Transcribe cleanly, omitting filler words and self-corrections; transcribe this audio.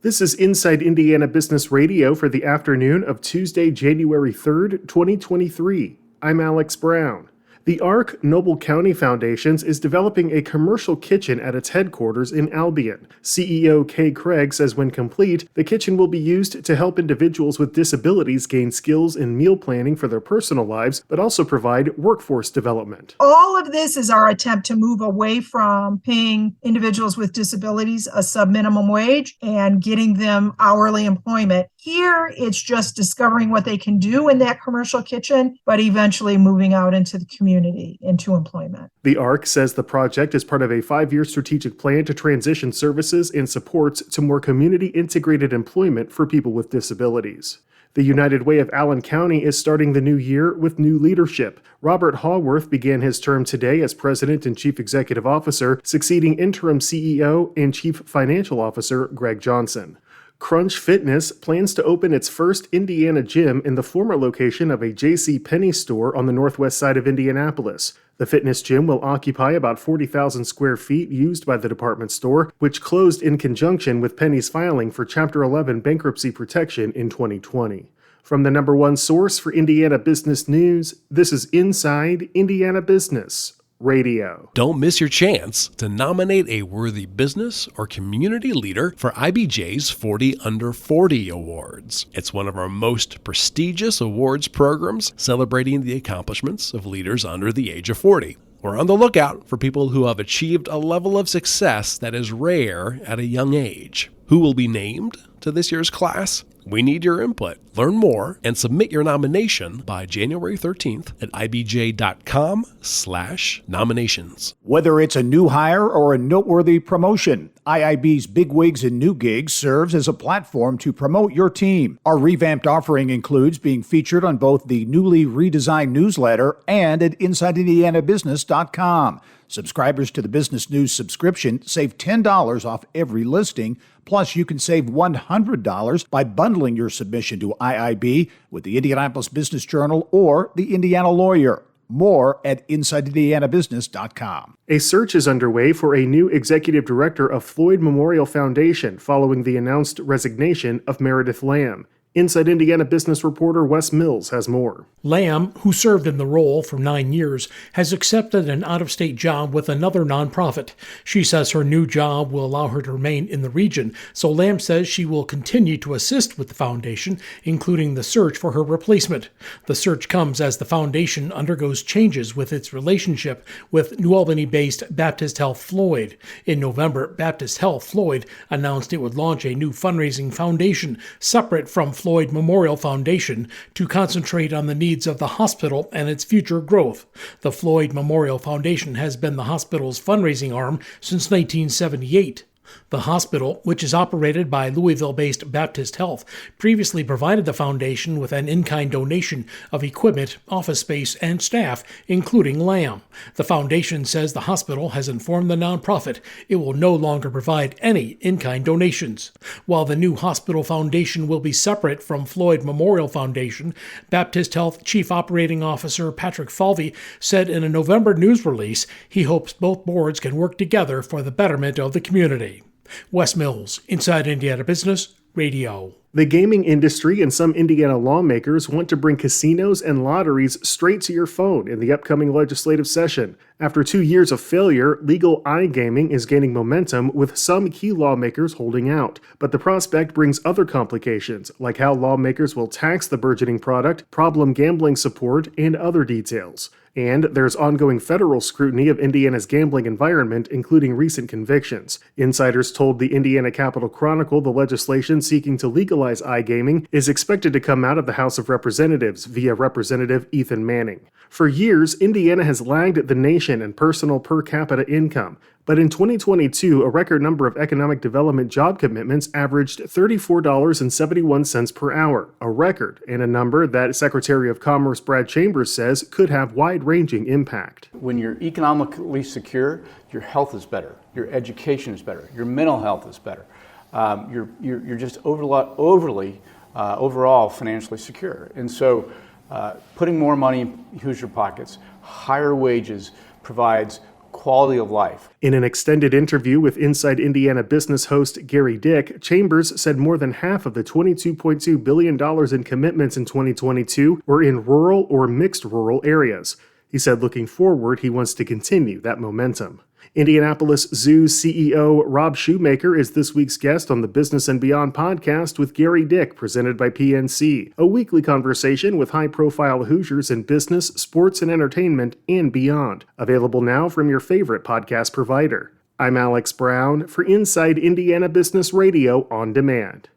This is Inside Indiana Business Radio for the afternoon of Tuesday, January 3rd, 2023. I'm Alex Brown. The ARC Noble County Foundations is developing a commercial kitchen at its headquarters in Albion. CEO Kay Craig says when complete, the kitchen will be used to help individuals with disabilities gain skills in meal planning for their personal lives, but also provide workforce development. All of this is our attempt to move away from paying individuals with disabilities a sub-minimum wage and getting them hourly employment. Here, it's just discovering what they can do in that commercial kitchen, but eventually moving out into the community, into employment. The ARC says the project is part of a 5-year strategic plan to transition services and supports to more community-integrated employment for people with disabilities. The United Way of Allen County is starting the new year with new leadership. Robert Haworth began his term today as President and Chief Executive Officer, succeeding interim CEO and Chief Financial Officer Greg Johnson. Crunch Fitness plans to open its first Indiana gym in the former location of a JCPenney store on the northwest side of Indianapolis. The fitness gym will occupy about 40,000 square feet used by the department store, which closed in conjunction with Penney's filing for Chapter 11 bankruptcy protection in 2020. From the number one source for Indiana business news, this is Inside Indiana Business Radio. Don't miss your chance to nominate a worthy business or community leader for IBJ's 40 Under 40 Awards. It's one of our most prestigious awards programs celebrating the accomplishments of leaders under the age of 40. We're on the lookout for people who have achieved a level of success that is rare at a young age. Who will be named to this year's class? We need your input. Learn more and submit your nomination by January 13th at ibj.com/nominations. Whether it's a new hire or a noteworthy promotion, IIB's Big Wigs and New Gigs serves as a platform to promote your team. Our revamped offering includes being featured on both the newly redesigned newsletter and at InsideIndianaBusiness.com. Subscribers to the Business News subscription save $10 off every listing. Plus, you can save $100 by bundling your submission to IIB with the Indianapolis Business Journal or the Indiana Lawyer. More at InsideIndianaBusiness.com. A search is underway for a new executive director of Floyd Memorial Foundation following the announced resignation of Meredith Lamb. Inside Indiana Business reporter Wes Mills has more. Lamb, who served in the role for 9 years, has accepted an out-of-state job with another nonprofit. She says her new job will allow her to remain in the region, so Lamb says she will continue to assist with the foundation, including the search for her replacement. The search comes as the foundation undergoes changes with its relationship with New Albany-based Baptist Health Floyd. In November, Baptist Health Floyd announced it would launch a new fundraising foundation separate from Floyd Memorial Foundation to concentrate on the needs of the hospital and its future growth. The Floyd Memorial Foundation has been the hospital's fundraising arm since 1978. The hospital, which is operated by Louisville-based Baptist Health, previously provided the foundation with an in-kind donation of equipment, office space, and staff, including Lamb. The foundation says the hospital has informed the nonprofit it will no longer provide any in-kind donations. While the new hospital foundation will be separate from Floyd Memorial Foundation, Baptist Health Chief Operating Officer Patrick Falvey said in a November news release he hopes both boards can work together for the betterment of the community. Wes Mills, Inside Indiana Business Radio. The gaming industry and some Indiana lawmakers want to bring casinos and lotteries straight to your phone in the upcoming legislative session. After 2 years of failure, legal iGaming is gaining momentum with some key lawmakers holding out. But the prospect brings other complications, like how lawmakers will tax the burgeoning product, problem gambling support, and other details. And there's ongoing federal scrutiny of Indiana's gambling environment, including recent convictions. Insiders told the Indiana Capital Chronicle the legislation seeking to legalize iGaming is expected to come out of the House of Representatives via Representative Ethan Manning. For years, Indiana has lagged the nation in personal per capita income. But in 2022, a record number of economic development job commitments averaged $34.71 per hour, a record, and a number that Secretary of Commerce Brad Chambers says could have wide-ranging impact. When you're economically secure, your health is better, your education is better, your mental health is better. You're just overall financially secure. And so putting more money in your pockets, higher wages provides quality of life. In an extended interview with Inside Indiana business host Gary Dick, Chambers said more than half of the $22.2 billion in commitments in 2022 were in rural or mixed rural areas. He said looking forward, he wants to continue that momentum. Indianapolis Zoo's CEO Rob Shoemaker is this week's guest on the Business and Beyond podcast with Gary Dick, presented by PNC, a weekly conversation with high-profile Hoosiers in business, sports, and entertainment, and beyond. Available now from your favorite podcast provider. I'm Alex Brown for Inside Indiana Business Radio On Demand.